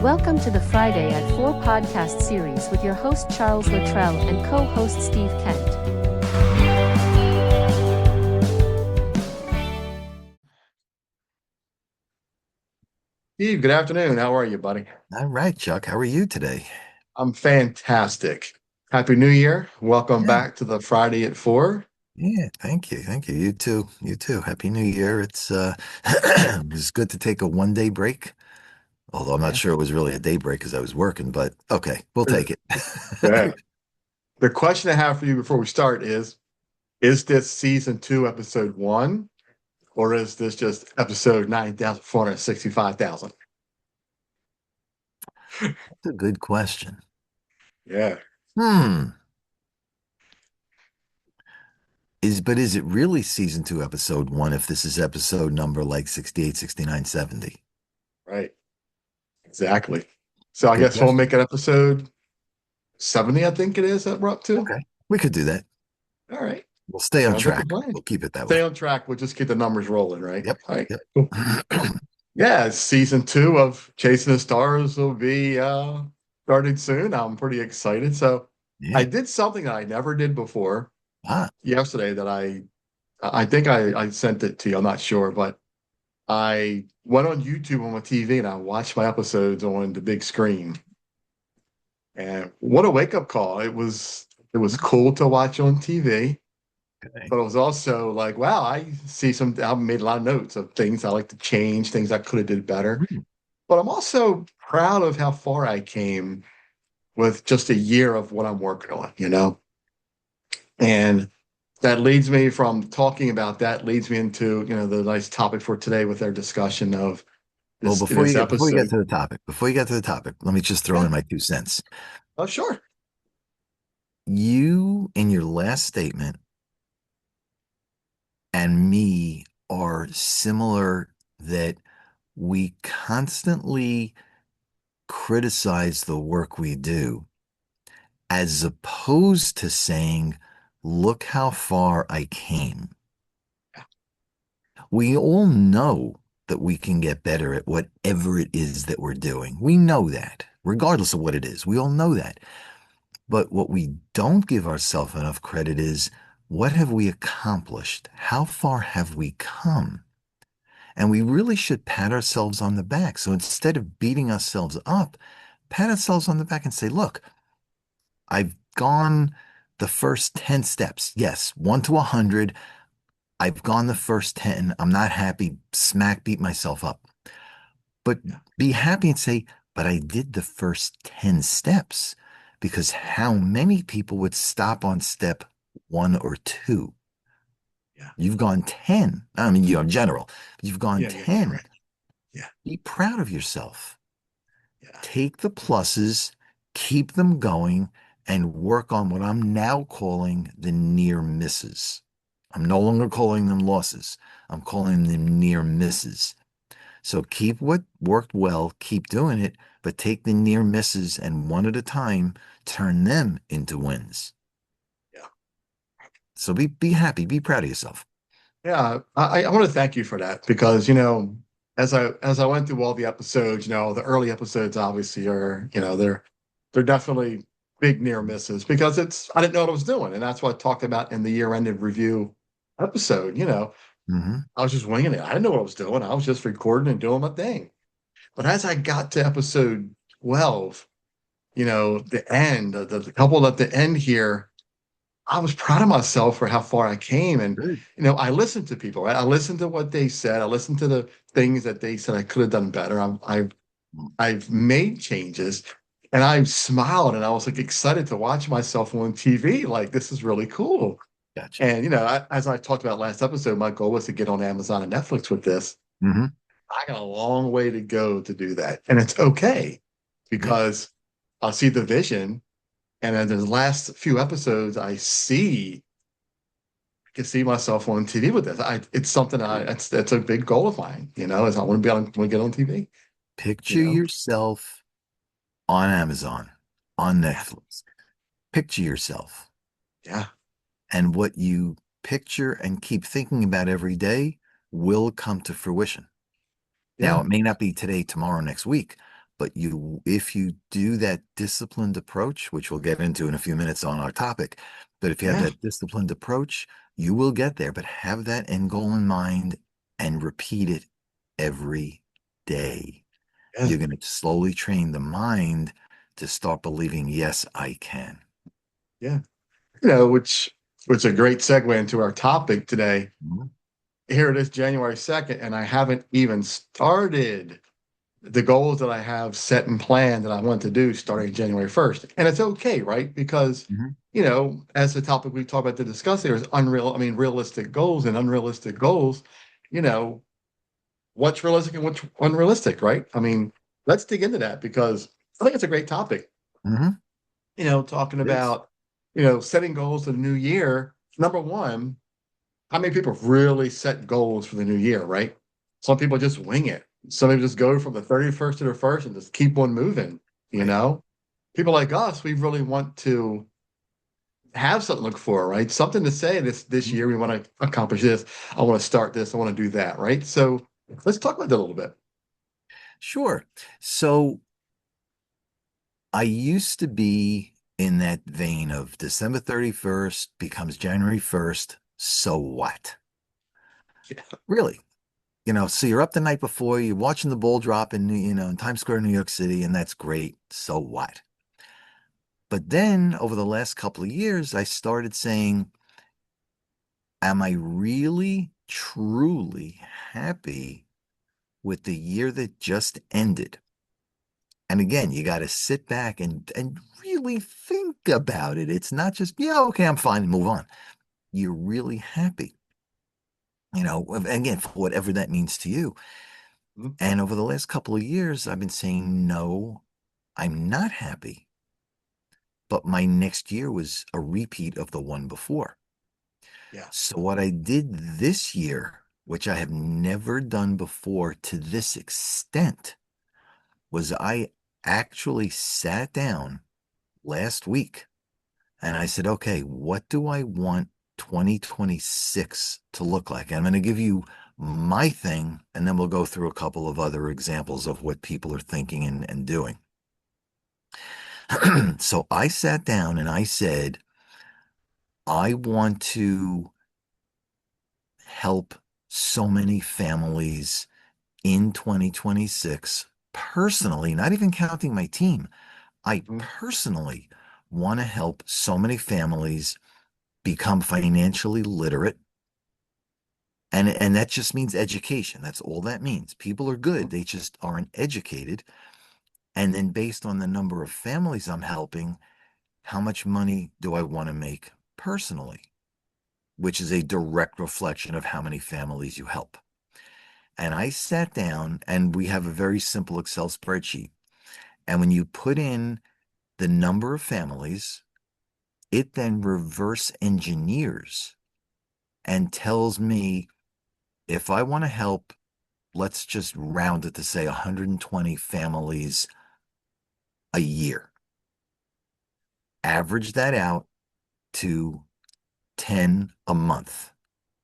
Welcome to the Friday at 4 podcast series with your host Charles Luttrell and co-host Steve Kent. Steve, good afternoon. How are you, buddy? All right, Chuck. How are you today? I'm fantastic. Happy New Year. Welcome Yeah, back to the Friday at 4. yeah. Thank you. Thank you. You too. You too. Happy New Year. It was good to take a 1 day break. Although I'm not Yeah. sure it was really a day break because I was working, but okay, we'll take it. Yeah. The question I have for you before we start is this season 2, episode 1, or is this just episode 9,465,000? That's a good question. Yeah. Hmm. Is it really season 2, episode 1 if this is episode number like 68, 69, 70? Right. Exactly. So I Good guess we'll question. make it episode 70, I think it is that we're up to. Okay. We could do that. All right. We'll stay on Sounds like a track. plan. We'll keep it that Stay way. on track. We'll just keep the numbers rolling, right? Yep. All right. Yep. Cool. Yeah, season 2 of Chasing the Stars will be starting soon. I'm pretty excited. So Yeah. I did something that I never did before Ah, yesterday that I think I sent it to you. I'm not sure, but I went on YouTube on my TV and I watched my episodes on the big screen. And what a wake up call. It was cool to watch on TV, okay. but it was also like, wow, I made a lot of notes of things I like to change, things I could have did better. Hmm. But I'm also proud of how far I came with just a year of what I'm working on. And that leads me from talking about that, leads me into, the nice topic for today with our discussion of Well, this before you get episode. to the topic, let me just throw Yeah. in my 2 cents. Oh, sure. You, in your last statement, and me are similar that we constantly criticize the work we do, as opposed to saying, look how far I came. We all know that we can get better at whatever it is that we're doing. We know that, regardless of what it is. We all know that. But what we don't give ourselves enough credit is, what have we accomplished? How far have we come? And we really should pat ourselves on the back. So instead of beating ourselves up, pat ourselves on the back and say, look, I've gone the first 10 steps. Yes, 1 to 100. I've gone the first 10. I'm not happy. Smack, beat myself up. But Yeah. be happy and say, but I did the first 10 steps, because how many people would stop on step 1 or 2? Yeah. You've gone 10. I mean, you in general, you've gone Yeah. Yeah. Yeah. 10. Right. Yeah. Be proud of yourself. Yeah. Take the pluses, keep them going, and work on what I'm now calling the near misses. I'm no longer calling them losses. I'm calling them near misses. So keep what worked well, keep doing it, but take the near misses and one at a time, turn them into wins. Yeah. So be happy, be proud of yourself. Yeah. I want to thank you for that because, as I went through all the episodes, the early episodes obviously are, they're definitely big near misses because I didn't know what I was doing. And that's what I talked about in the year-ended review episode. Hmm. I was just winging it. I didn't know what I was doing. I was just recording and doing my thing. But as I got to episode 12, the end, the couple at the end here, I was proud of myself for how far I came. And, Good. I listened to people, right? I listened to what they said. I listened to the things that they said I could have done better. I've made changes and I smiled and I was like excited to watch myself on TV. Like, this is really cool. Gotcha. And, as I talked about last episode, my goal was to get on Amazon and Netflix with this. Hmm. I got a long way to go to do that. And it's okay Yeah. because I'll see the vision. And then the last few episodes, I can see myself on TV with this. It's something it's a big goal of mine, is I want to want to get on TV, you Picture know? yourself on Amazon, on Yeah. Netflix. Picture yourself. Yeah. And what you picture and keep thinking about every day will come to fruition. Now, Yeah. it may not be today, tomorrow, next week, But if you do that disciplined approach, which we'll get into in a few minutes on our topic, but if you have Yeah. that disciplined approach, you will get there. But have that end goal in mind and repeat it every day. Yeah. You're going to slowly train the mind to start believing, yes, I can. Yeah. Which a great segue into our topic today. Mhm. Here it is, January 2nd, and I haven't even started the goals that I have set and planned that I want to do starting January 1st. And it's okay, right? Because, Mhm. as the topic we talked about to discuss here is realistic goals and unrealistic goals, you know, what's realistic and what's unrealistic, right? I mean, let's dig into that because I think it's a great topic. Mhm. Talking It is. about, setting goals for the new year. Number one, how many people really set goals for the new year, right? Some people just wing it. Some people just go from the 31st to the first and just keep on moving, you Right. know? People like us, we really want to have something to look for, right? Something to say this Mhm. year, we want to accomplish this. I want to start this. I want to do that, right? So let's talk about that a little bit. Sure. So I used to be in that vein of December 31st becomes January 1st. So what? Yeah. Really? So you're up the night before, you're watching the ball drop in Times Square, New York City, and that's great. So what? But then over the last couple of years, I started saying, am I really, truly happy with the year that just ended? And again, you got to sit back and really think about it. It's not just, yeah, okay, I'm fine, and move on. You're really happy, again, for whatever that means to you. Mhm. And over the last couple of years, I've been saying, no, I'm not happy. But my next year was a repeat of the one before. Yeah. So what I did this year, which I have never done before to this extent, was I actually sat down last week and I said, okay, what do I want 2026 to look like? And I'm going to give you my thing, and then we'll go through a couple of other examples of what people are thinking and doing. So I sat down and I said, I want to help so many families in 2026 personally, not even counting my team. I Mhm. personally want to help so many families become financially literate. And that just means education. That's all that means. People are good, Mhm. they just aren't educated. And then based on the number of families I'm helping, how much money do I want to make personally? Which is a direct reflection of how many families you help. And I sat down and we have a very simple Excel spreadsheet. And when you put in the number of families, it then reverse engineers and tells me if I want to help, let's just round it to say 120 families a year, average that out to 10 a month.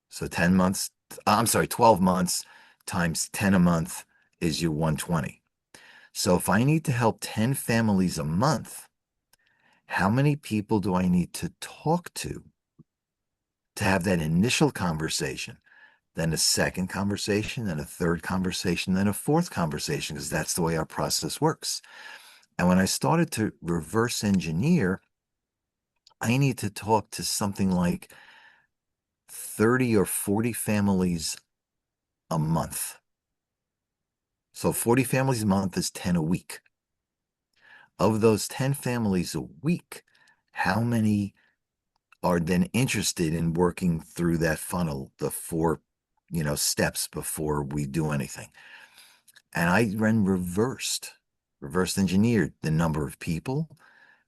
So 10 months, I'm sorry, 12 months times 10 a month is your 120. So if I need to help 10 families a month, how many people do I need to talk to have that initial conversation, then a second conversation, then a third conversation, then a fourth conversation, because that's the way our process works. And when I started to reverse engineer, I need to talk to something like 30 or 40 families a month. So 40 families a month is 10 a week. Of those 10 families a week, how many are then interested in working through that funnel, the four, steps before we do anything? And I then reversed engineered the number of people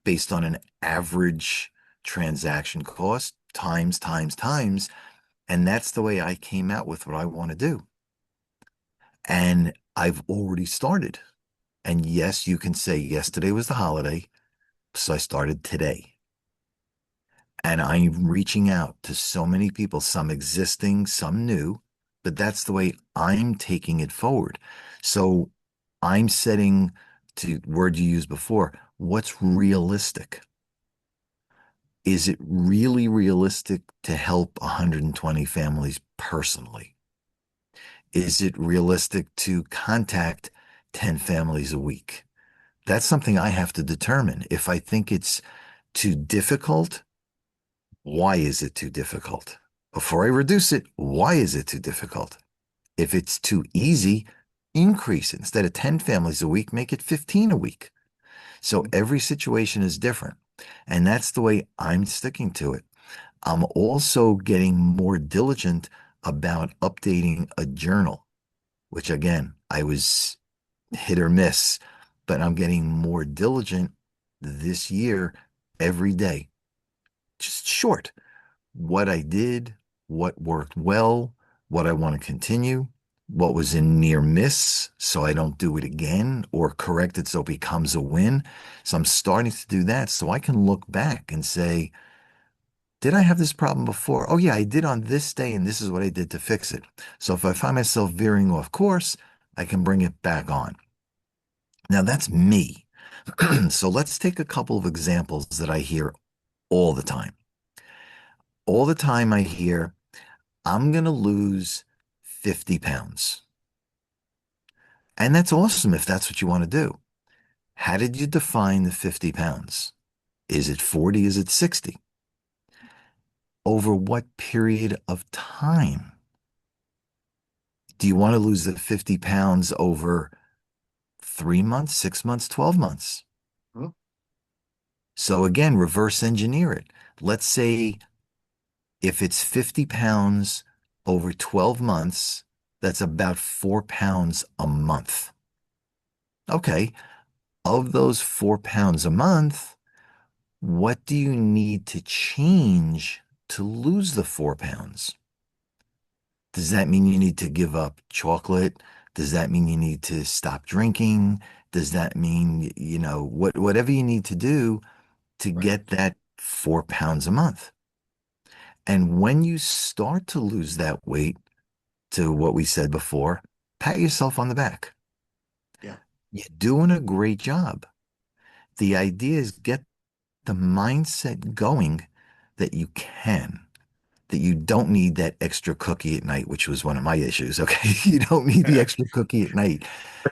based on an average transaction cost times. And that's the way I came out with what I want to do. And I've already started. And yes, you can say yesterday was the holiday. So I started today. And I'm reaching out to so many people, some existing, some new, but that's the way I'm taking it forward. So I'm setting to word you used before, what's realistic? Is it really realistic to help 120 families personally? Is it realistic to contact 10 families a week? That's something I have to determine. If I think it's too difficult, why is it too difficult? Before I reduce it, why is it too difficult? If it's too easy, increase it. Instead of 10 families a week, make it 15 a week. So every situation is different. And that's the way I'm sticking to it. I'm also getting more diligent about updating a journal, which again, I was hit or miss, but I'm getting more diligent this year every day. Just short. What I did, what worked well, what I want to continue, what was a near miss so I don't do it again or correct it so it becomes a win. So I'm starting to do that so I can look back and say, did I have this problem before? Oh, yeah, I did on this day, and this is what I did to fix it. So if I find myself veering off course, I can bring it back on. Now that's me. So let's take a couple of examples that I hear all the time. All the time I hear, I'm going to lose 50 pounds. And that's awesome if that's what you want to do. How did you define the 50 pounds? Is it 40? Is it 60? Over what period of time? Do you want to lose the 50 pounds over 3 months, 6 months, 12 months? Mhm. So again, reverse engineer it. Let's say if it's 50 pounds over 12 months, that's about 4 pounds a month. Okay, of those 4 pounds a month, what do you need to change to lose the 4 pounds? Does that mean you need to give up chocolate? Does that mean you need to stop drinking? Does that mean, whatever you need to do to Right. get that 4 pounds a month? And when you start to lose that weight, to what we said before, pat yourself on the back. Yeah. You're doing a great job. The idea is get the mindset going that you can, that you don't need that extra cookie at night, which was one of my issues. Okay. You don't need the extra cookie at night.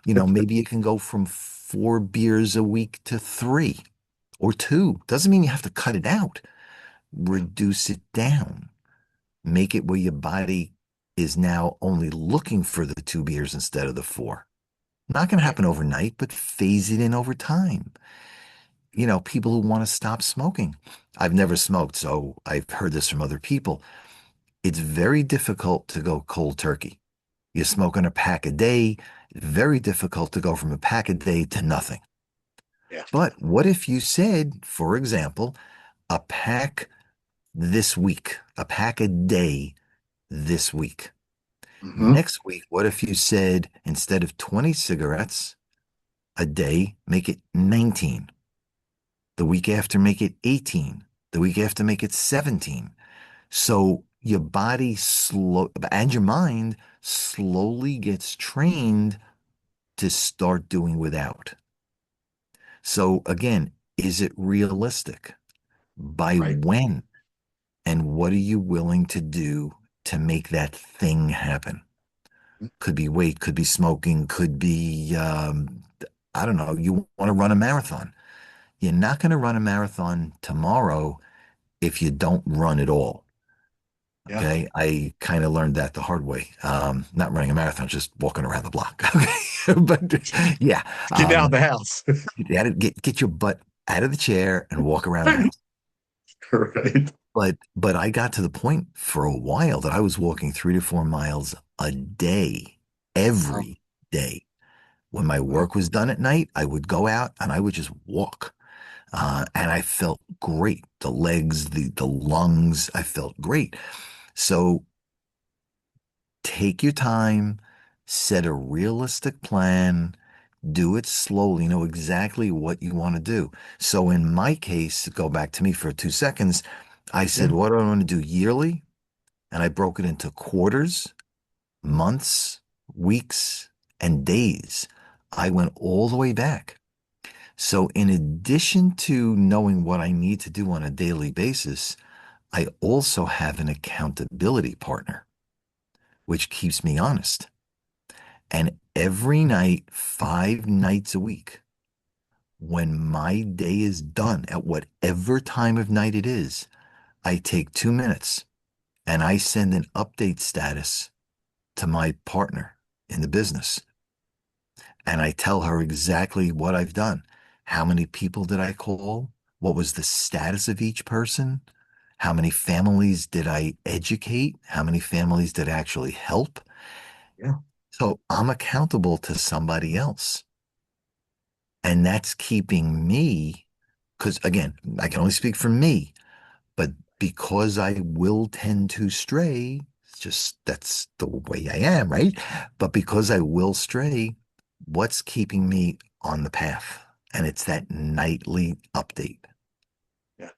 Maybe you can go from 4 beers a week to 3 or 2. Doesn't mean you have to cut it out. Yeah. Reduce it down. Make it where your body is now only looking for the 2 beers instead of the 4. Not going to Right. happen overnight, but phase it in over time. People who want to stop smoking. I've never smoked, so I've heard this from other people. It's very difficult to go cold turkey. You're smoking a pack a day. Very difficult to go from a pack a day to nothing. Yeah. But what if you said, for example, a pack this week, a pack a day this week? Hmm. Next week, what if you said instead of 20 cigarettes a day, make it 19? The week after, make it 18. The week after, make it 17. So your body and your mind slowly gets trained to start doing without. So again, is it realistic? By Right. when? And what are you willing to do to make that thing happen? Could be weight, could be smoking, could be, I don't know, you want to run a marathon. You're not going to run a marathon tomorrow if you don't run at all. Yeah. Okay. I kind of learned that the hard way. Not running a marathon, just walking around the block. Okay. But yeah, Get out of um, the house. you gotta get your butt out of the chair and walk around the house. Right. But I got to the point for a while that I was walking 3 to 4 miles a day, Wow. every day. When my Wow. work was done at night, I would go out and I would just walk. And I felt great. The legs, the lungs, I felt great. So take your time, set a realistic plan, do it slowly, know exactly what you want to do. So in my case, go back to me for 2 seconds. I Yeah. said, what do I want to do yearly? And I broke it into quarters, months, weeks, and days. I went all the way back. So, in addition to knowing what I need to do on a daily basis, I also have an accountability partner, which keeps me honest. And every night, 5 nights a week, when my day is done at whatever time of night it is, I take 2 minutes and I send an update status to my partner in the business. And I tell her exactly what I've done. How many people did I call? What was the status of each person? How many families did I educate? How many families did I actually help? Yeah. So I'm accountable to somebody else. And that's keeping me, because again, I can only speak for me, but because I will tend to stray, it's just that's the way I am, right? But because I will stray, what's keeping me on the path? And it's that nightly update. Yeah.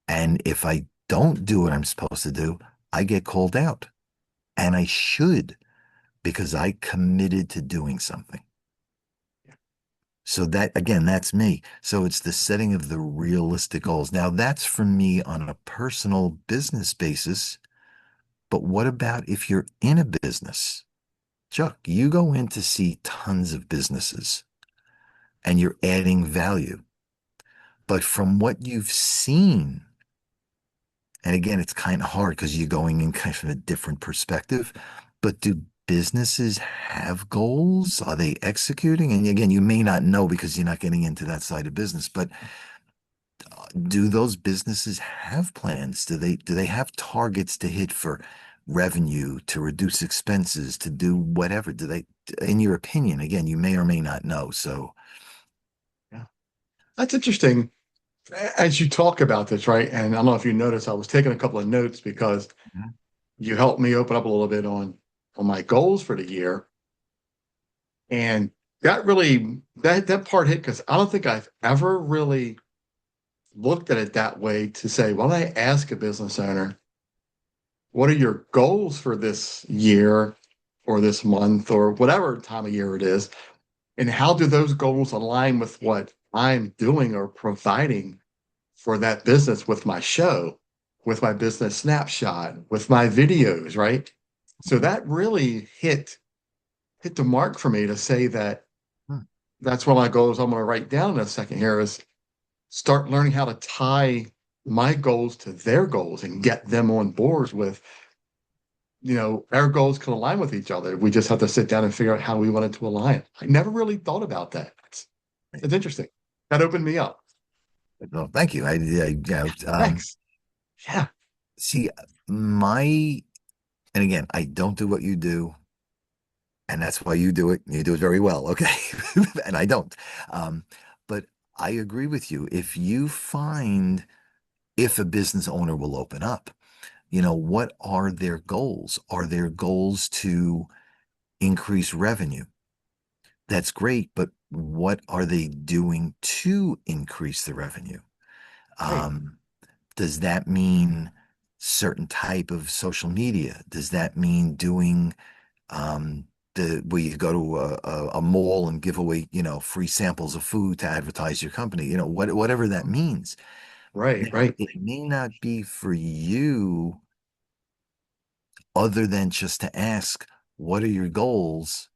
And if I don't do what I'm supposed to do, I get called out. And I should, because I committed to doing something. Yeah. So that again, that's me. So it's the setting of the realistic goals. Now that's for me on a personal business basis. But what about if you're in a business? Chuck, you go in to see tons of businesses and you're adding value. But from what you've seen, and again, it's kind of hard because you're going in kind of a different perspective, but do businesses have goals? Are they executing? And again, you may not know because you're not getting into that side of business, but do those businesses have plans? Do they have targets to hit for revenue, to reduce expenses, to do whatever? Do they, in your opinion, again, you may or may not know. So, Yeah. That's interesting as you talk about this, right? And I don't know if you noticed, I was taking a couple of notes because Mhm. you helped me open up a little bit on my goals for the year. And that really that part hit because I don't think I've ever really looked at it that way to say, when I ask a business owner, what are your goals for this year or this month or whatever time of year it is? And how do those goals align with what I'm doing or providing for that business with my show, with my business snapshot, with my videos, right? So that really hit the mark for me to say that Hmm. that's one of my goals I'm going to write down in a second here is start learning how to tie my goals to their goals and get them on board with, our goals can align with each other. We just have to sit down and figure out how we want it to align. I never really thought about that. It's interesting. That opened me up. Well, thank you. Thanks. Yeah. See, my, and again, I don't do what you do, and that's why you do it. You do it very well, okay? And I don't. Um, but I agree with you. If a business owner will open up, what are their goals? Are their goals to increase revenue? That's great, but what are they doing to increase the revenue? Right. Um, does that mean certain type of social media? Does that mean doing the where you go to a mall and give away, free samples of food to advertise your company? Whatever that means. Right. Now, Right. it may not be for you other than just to ask, what are your goals?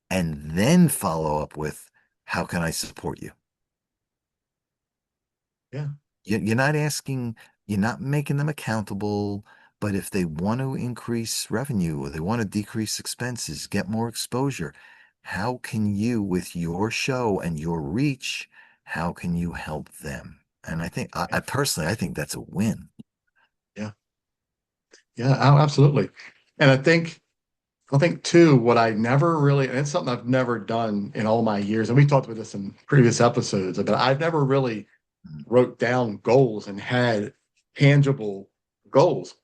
And then follow up with, how can I support you? Yeah. You're not asking, you're not making them accountable. But if they want to increase revenue or they want to decrease expenses, get more exposure, how can you, with your show and your reach, how can you help them? And I think, I personally, I think that's a win. Yeah. Yeah. Absolutely. And I think too, what I never really, and it's something I've never done in all my years, and we talked about this in previous episodes, but I've never really Mm. wrote down goals and had tangible goals.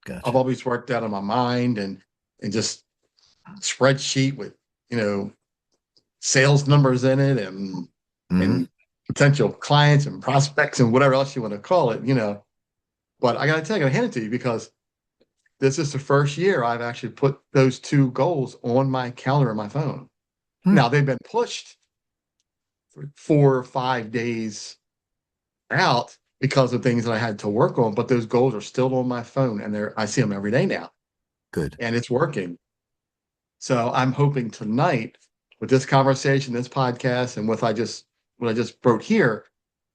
I've Gotcha. always worked out in my mind and just spreadsheet with, you know, sales numbers in it Hmm. and potential clients and prospects and whatever else you want to call it. But I gotta tell you, I gotta hand it to you because this is the first year I've actually put those two goals on my calendar on my phone. Hmm. Now they've been pushed 4 or 5 days out because of things that I had to work on, but those goals are still on my phone and I see them every day now Good. and it's working. So I'm hoping tonight with this conversation, this podcast, and what I just wrote here,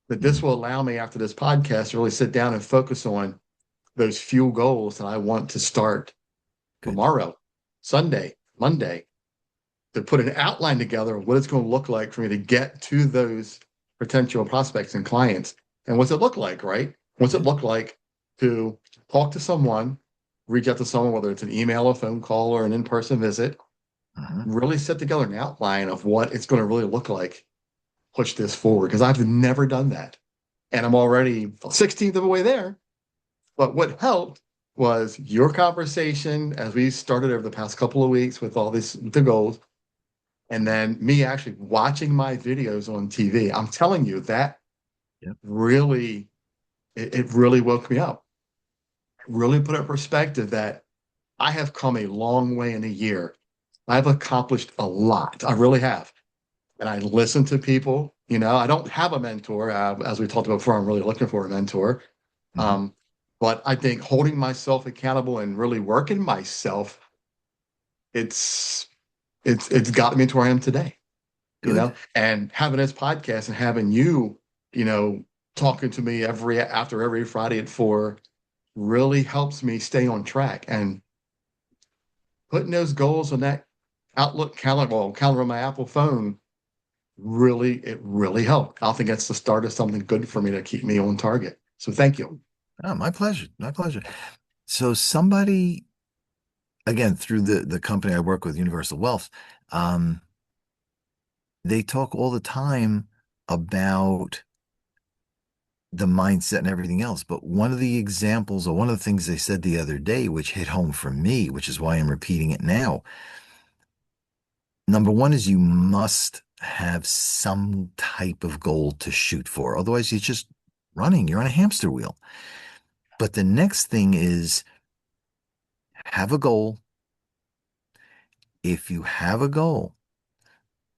that this Mhm. will allow me after this podcast to really sit down and focus on those few goals that I want to start Good. tomorrow, Sunday, Monday, to put an outline together of what it's going to look like for me to get to those potential prospects and clients. And what's it look like, right? What's it Yeah. look like to talk to someone, reach out to someone, whether it's an email, a phone call, or an in-person visit, Mhm. really set together an outline of what it's going to really look like, push this forward, because I've never done that. And I'm already 16th of the way there. But what helped was your conversation as we started over the past couple of weeks with all the goals, and then me actually watching my videos on TV. I'm telling you that Yep. really, it really woke me up. Really put in perspective that I have come a long way in a year. I've accomplished a lot. I really have. And I listen to people. I don't have a mentor. As we talked about before, I'm really looking for a mentor. Mhm. Um, but I think holding myself accountable and really working myself, it's it's gotten me to where I am today. Good. And having this podcast and having you, you know, talking to me after every Friday at 4 really helps me stay on track and putting those goals on that Outlook calendar, well, calendar on my Apple phone, it really helped. I think that's the start of something good for me to keep me on target. So thank you. Oh, my pleasure. My pleasure. So somebody, again, through the company I work with, Universal Wealth, um, they talk all the time about the mindset and everything else. But one of the examples or one of the things they said the other day, which hit home for me, which is why I'm repeating it now. Number one is you must have some type of goal to shoot for. Otherwise, you're just running. You're on a hamster wheel. But the next thing is have a goal. If you have a goal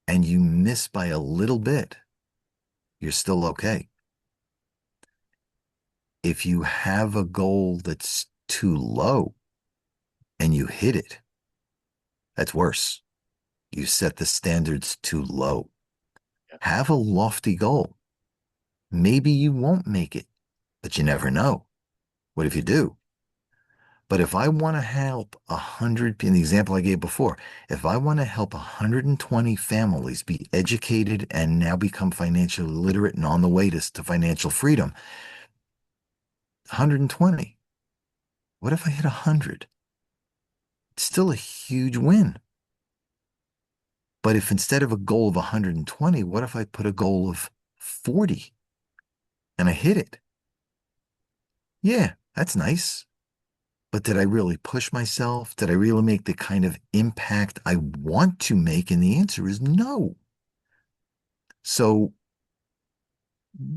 and you miss by a little bit, you're still okay. If you have a goal that's too low and you hit it, that's worse. You set the standards too low. Have a lofty goal. Maybe you won't make it, but you never know. What if you do? But if I want to help 100, in the example I gave before, if I want to help 120 families be educated and now become financially literate and on the way to financial freedom, 120. What if I hit 100? It's still a huge win. But if instead of a goal of 120, what if I put a goal of 40 and I hit it? Yeah, that's nice. But did I really push myself? Did I really make the kind of impact I want to make? And the answer is no. So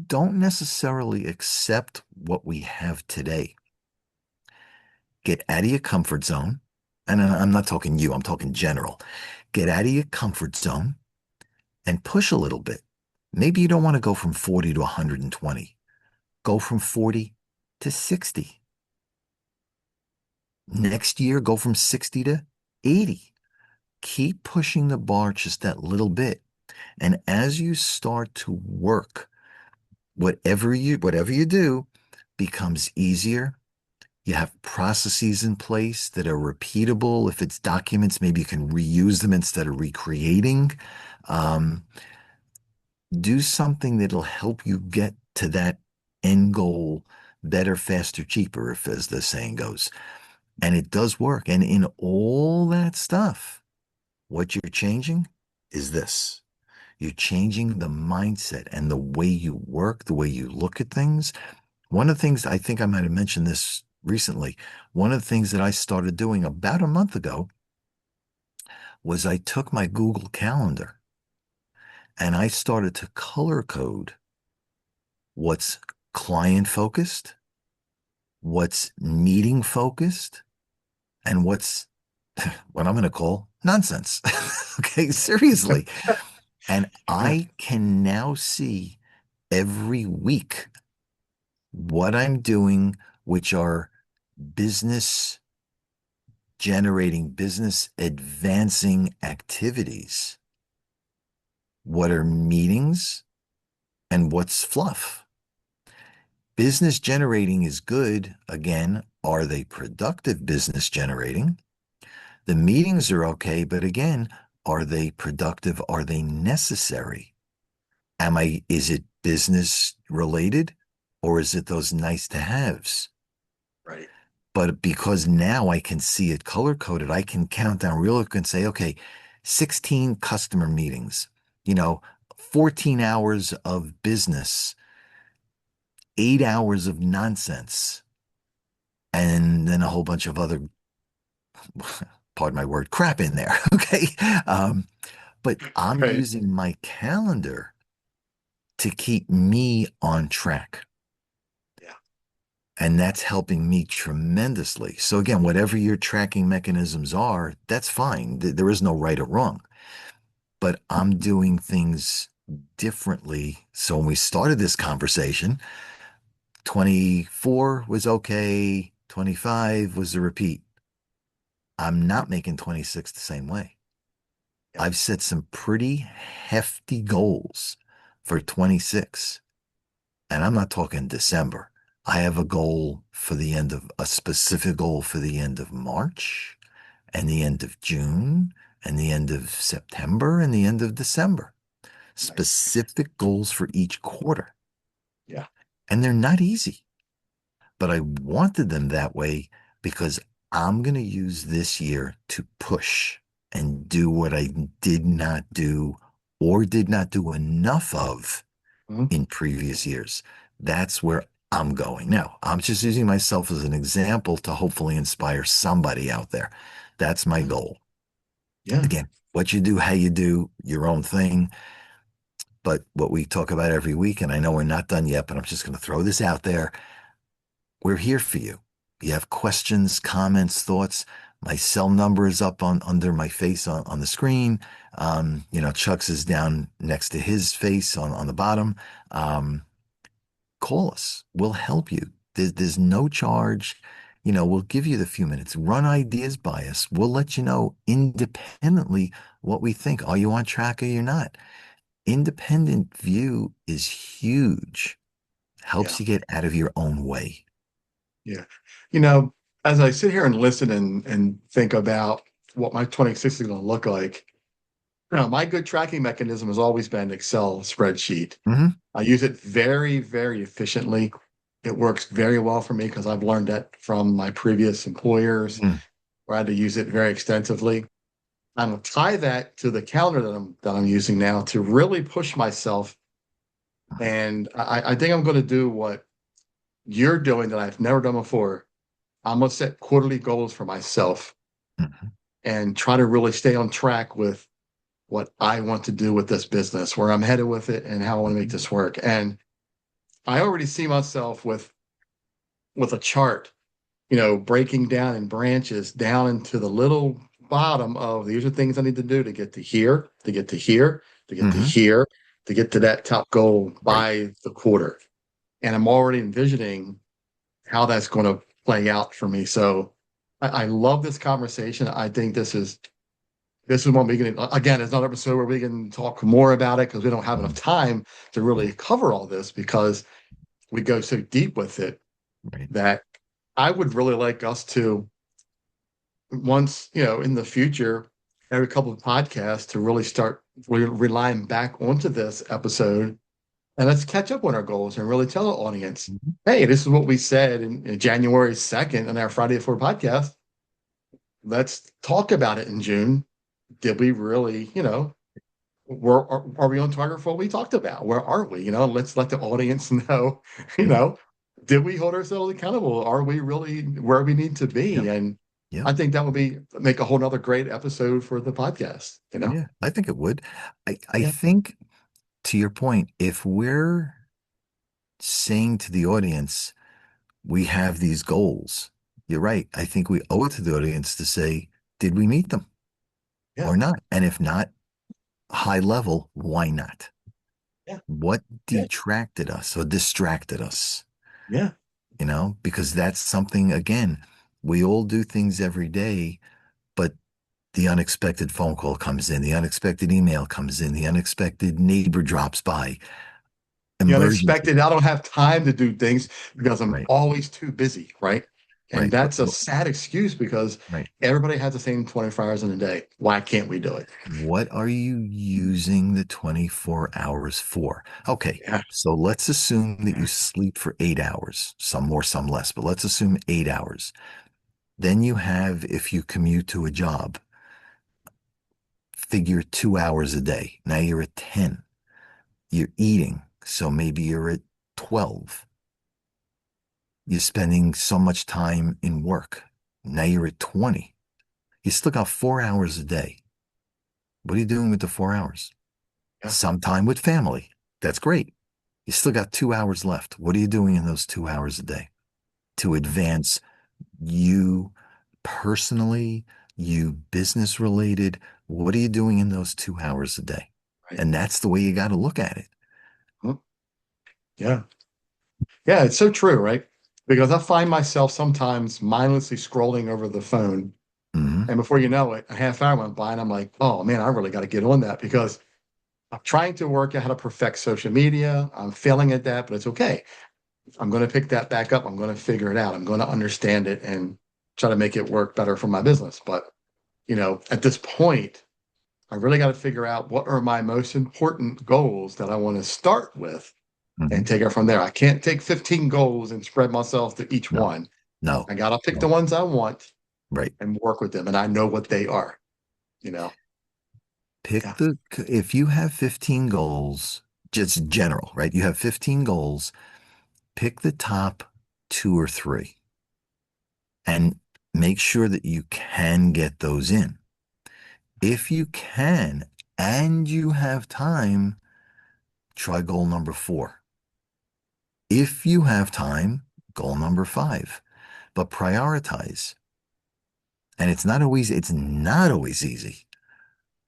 don't necessarily accept what we have today. Get out of your comfort zone. And I'm not talking you, I'm talking general. Get out of your comfort zone and push a little bit. Maybe you don't want to go from 40 to 120. Go from 40 to 60. Next year, go from 60 to 80. Keep pushing the bar just that little bit. And as you start to work, whatever you do becomes easier. You have processes in place that are repeatable. If it's documents, maybe you can reuse them instead of recreating. Um, do something that'll help you get to that end goal better, faster, cheaper, if as the saying goes. And it does work. And in all that stuff, what you're changing is this. You're changing the mindset and the way you work, the way you look at things. One of the things I think I might have mentioned this recently, one of the things that I started doing about a month ago was I took my Google Calendar and I started to color code what's client focused, what's meeting focused, and what's what I'm going to call nonsense. Okay, seriously. And Yeah. I can now see every week what I'm doing, which are business generating, business advancing activities. What are meetings and what's fluff? Business generating is good. Again, are they productive business generating? The meetings are okay, but again, are they productive? Are they necessary? Is it business related or is it those nice to haves? Right. But because now I can see it color coded, I can count down real quick and say, okay, 16 customer meetings, you know, 14 hours of business, 8 hours of nonsense, and then a whole bunch of other, pardon my word, crap in there. Okay. Um, but I'm Right. using my calendar to keep me on track. Yeah. And that's helping me tremendously. So again, whatever your tracking mechanisms are, that's fine. There is no right or wrong. But I'm doing things differently. So when we started this conversation, 24 was okay, 25 was a repeat. I'm not making 26 the same way. Yeah. I've set some pretty hefty goals for 26. And I'm not talking December. I have a specific goal for the end of March and the end of June and the end of September and the end of December. Nice. Specific goals for each quarter. Yeah. And they're not easy, but I wanted them that way because I'm going to use this year to push and do what I did not do or did not do enough of Mhm. in previous years. That's where I'm going. Now, I'm just using myself as an example to hopefully inspire somebody out there. That's my Yeah. goal. Yeah. Again, what you do, how you do, your own thing. But what we talk about every week, and I know we're not done yet, but I'm just going to throw this out there. We're here for you. You have questions, comments, thoughts. My cell number is up on under my face on the screen. Chuck's is down next to his face on the bottom. Call us. We'll help you. There's no charge. We'll give you the few minutes. Run ideas by us. We'll let you know independently what we think. Are you on track or you're not? Independent view is huge. Yeah. Helps you get out of your own way. Yeah. You know, as I sit here and listen and think about what my 26 is going to look like, my good tracking mechanism has always been Excel spreadsheet. Hmm. I use it very, very efficiently. It works very well for me because I've learned that from my previous employers Mm. where I had to use it very extensively. I'm gonna tie that to the calendar that I'm using now to really push myself. And I think I'm going to do what you're doing that I've never done before. I'm going to set quarterly goals for myself Mhm. and try to really stay on track with what I want to do with this business, where I'm headed with it, and how I want to make this work. And I already see myself with a chart, breaking down in branches down into the little bottom of these are things I need to do to get to here, to get to here, to get to Mhm. here, to get to that top goal Right. by the quarter. And I'm already envisioning how that's going to play out for me. So I love this conversation. I think this is one we can, again, it's another episode where we can talk more about it because we don't have enough Mhm. time to Yeah. really cover all this because we go so deep with it Right. that I would really like us to once, in the future, every couple of podcasts to really start relying back onto this episode and let's catch up on our goals and really tell the audience, Mhm. hey, this is what we said in January 2nd in our Friday at 4 podcast. Let's talk about it in June. Did we really, are we on target for what we talked about? Where are we? Let's let the audience know, you Yeah. know, did we hold ourselves accountable? Are we really where we need to Yeah. be? And Yeah. I think that would make a whole nother great episode for the podcast. Yeah. I think it would. I Yeah. think to your point, if we're saying to the audience, we have these goals, you're right. I think we owe it to the audience to say, did we meet them Yeah. or not? And if not, high level, why not? Yeah. What Yeah. detracted us or distracted us? Yeah. Because that's something, again, we all do things every day, but the unexpected phone call comes in, the unexpected email comes in, the unexpected neighbor drops by, The emergency. unexpected. I don't have time to do things because I'm Right, always too busy, right? And right, that's a sad excuse because right. everybody has the same 24 hours in a day. Why can't we do it? What are you using the 24 hours for? Okay, Yeah. so let's assume that you sleep for 8 hours, some more, some less, but let's assume 8 hours. Then you have, if you commute to a job, figure 2 hours a day. Now you're at 10. You're eating, so maybe you're at 12. You're spending so much time in work. Now you're at 20. You still got 4 hours a day. What are you doing with the 4 hours? Yeah. Some time with family. That's great. You still got 2 hours left. What are you doing in those 2 hours a day to advance you personally, you business related? What are you doing in those 2 hours a day? Right. And that's the way you got to look at it. Mhm. Yeah. Yeah. It's so true, right? Because I find myself sometimes mindlessly scrolling over the phone. Hmm. And before you know it, a half hour went by and I'm like, oh man, I really got to get on that because I'm trying to work out how to perfect social media. I'm failing at that, but it's okay. I'm going to pick that back up. I'm going to figure it out. I'm going to understand it and try to make it work better for my business. But, at this point, I really got to figure out what are my most important goals that I want to start with Hmm. and take it from there. I can't take 15 goals and spread myself to each No, one. no, I got to pick the no. ones I want Right. and work with them. And I know what they are, you know? Pick Yeah. if you have 15 goals, just general, right? You have 15 goals, pick the top two or three and make sure that you can get those in. If you can and you have time, try goal number four. If you have time, goal number five. But prioritize. And it's not always easy.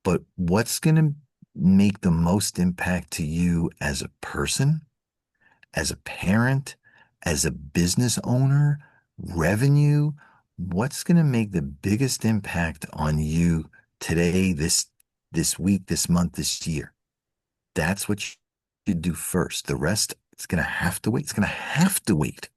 But what's going to make the most impact to you as a person, as a parent, as a business owner, revenue? What's going to make the biggest impact on you today, this week, this month, this year? That's what you do first. The rest, it's going to have to wait. It's going to have to wait.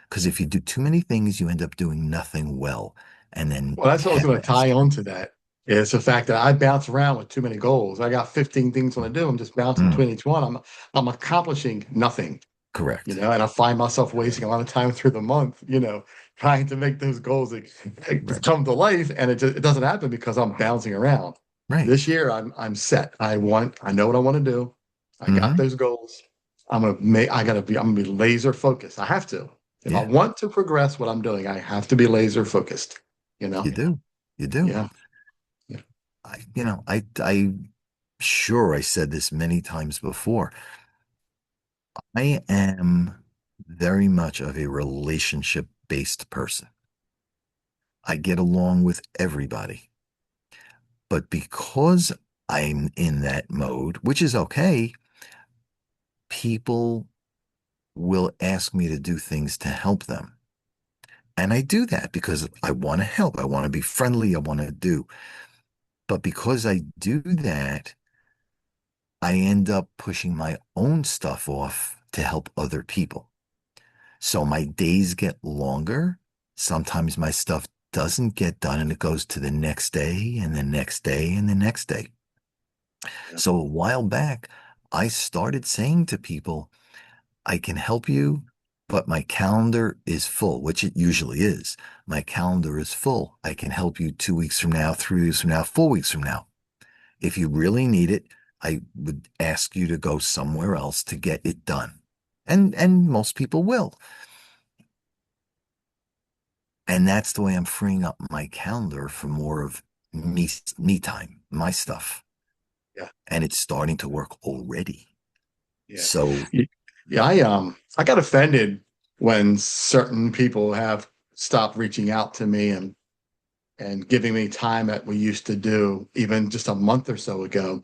Because if you do too many things, you end up doing nothing well. And then Well, that's what I was going to half-ass. tie on to that. Is the fact that I bounce around with too many goals. I got 15 things I want to do. I'm just bouncing Mm, between each one. I'm accomplishing nothing, correct. and I find myself wasting a lot of time through the month, trying to make those goals Right. come to life, and it doesn't happen because I'm bouncing around. Right. This year, I'm set. I know what I want to do. I got Hmm. those goals. I'm gonna be laser focused. I have to. If I Yeah, want to progress what I'm doing, I have to be laser focused. You you know? do. You do. Yeah. Yeah. I'm sure I said this many times before. I am very much of a relationship based person. I get along with everybody. But because I'm in that mode, which is okay, people will ask me to do things to help them. And I do that because I want to help. I want to be friendly. I want to do. But because I do that, I end up pushing my own stuff off to help other people. So my days get longer. Sometimes my stuff doesn't get done and it goes to the next day and the next day and the next day. Yeah. So a while back, I started saying to people, I can help you, but my calendar is full, which it usually is. My calendar is full. I can help you 2 weeks from now, 3 weeks from now, 4 weeks from now. If you really need it, I would ask you to go somewhere else to get it done. And most people will. And that's the way I'm freeing up my calendar for more of me time, my stuff. Yeah. And it's starting to work already. Yeah. So, Y- Yeah. I got offended when certain people have stopped reaching out to me and giving me time that we used to do even just a month or so ago.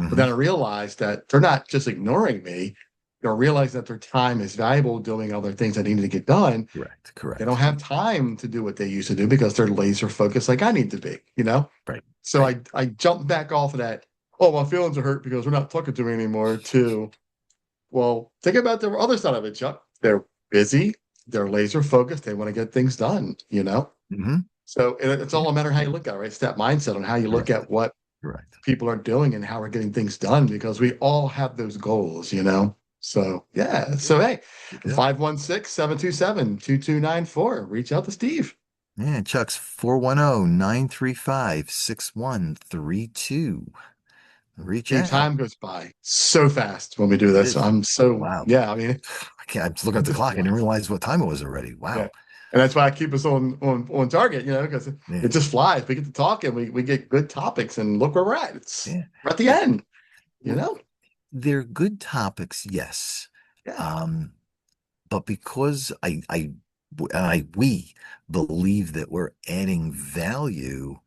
But then I realized that they're not just ignoring me. They're realizing that their time is valuable doing other things that need to get done. Correct. They don't Correct. have time to do what they used to do because they're laser focused like I need to be, you know? Right. So Right. I jumped back off of that. Oh, my feelings are hurt because we're not talking to me anymore. To, well, think about the other side of it, Chuck. They're busy. They're laser focused. They want to get things done, you know? Mm-hmm. So it's all a matter of how you look at it, right? It's that mindset on how you look Correct. at what Correct. people are doing and how we're getting things done because we all have those goals, you know? So, yeah. So, hey, Yeah. 516-727-2294. Reach out to Steve. Yeah, Chuck's 410-935-6132. Reach Hey, out. time goes by so fast when we do It this. is. I'm so, Wow. yeah, I mean, I was looking at the clock. I didn't realize what time it was already. Wow. yeah. And that's why I keep us on target, you know, because Yeah. it just flies. We get to talk and we get good topics and look where we're at. Yeah. We're at the end, you know? They're good topics, yes. Yeah. But because we believe that we're adding value,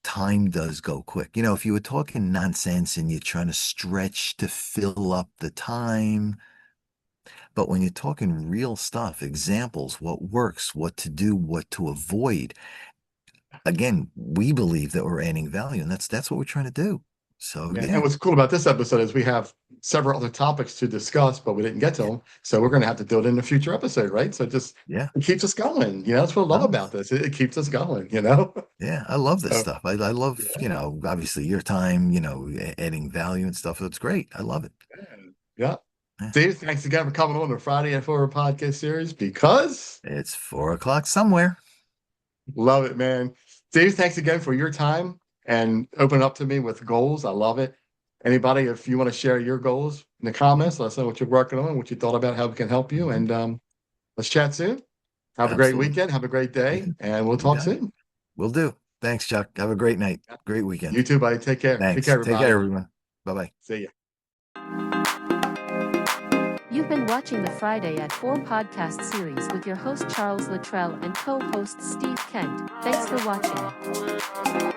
time does go quick. You know, if you were talking nonsense and you're trying to stretch to fill up the time, but when you're talking real stuff, examples, what works, what to do, what to avoid, again, we believe that we're adding value, and that's what we're trying to do. So Yeah. yeah, And what's cool about this episode is we have several other topics to discuss, but we didn't get to them. So we're going to have to do it in a future episode, right? So it keeps us going. You know, that's what I love about this. It keeps us going, you know? Yeah, I love this So, stuff. I love, obviously your time, adding value and stuff. It's great. I love it. yeah. Yeah. Steve, thanks again for coming on the Friday at 4 podcast series because It's 4:00 somewhere. love it, man. Steve, thanks again for your time and open up to me with goals. I love it. Anybody, if you want to share your goals in the comments, let us know what you're working on, what you thought about, how we can help you. And let's chat soon. Have a great Absolutely. weekend. Have a great day. And we'll You talk got it. soon. Will do. Thanks, Chuck. Have a great night. Great weekend. You too, buddy. Take care. Thanks. Take care, everybody. Take care, everyone. Bye-bye. See ya. You've been watching the Friday at 4 podcast series with your host Charles Luttrell and co-host Steve Kent. Thanks for watching.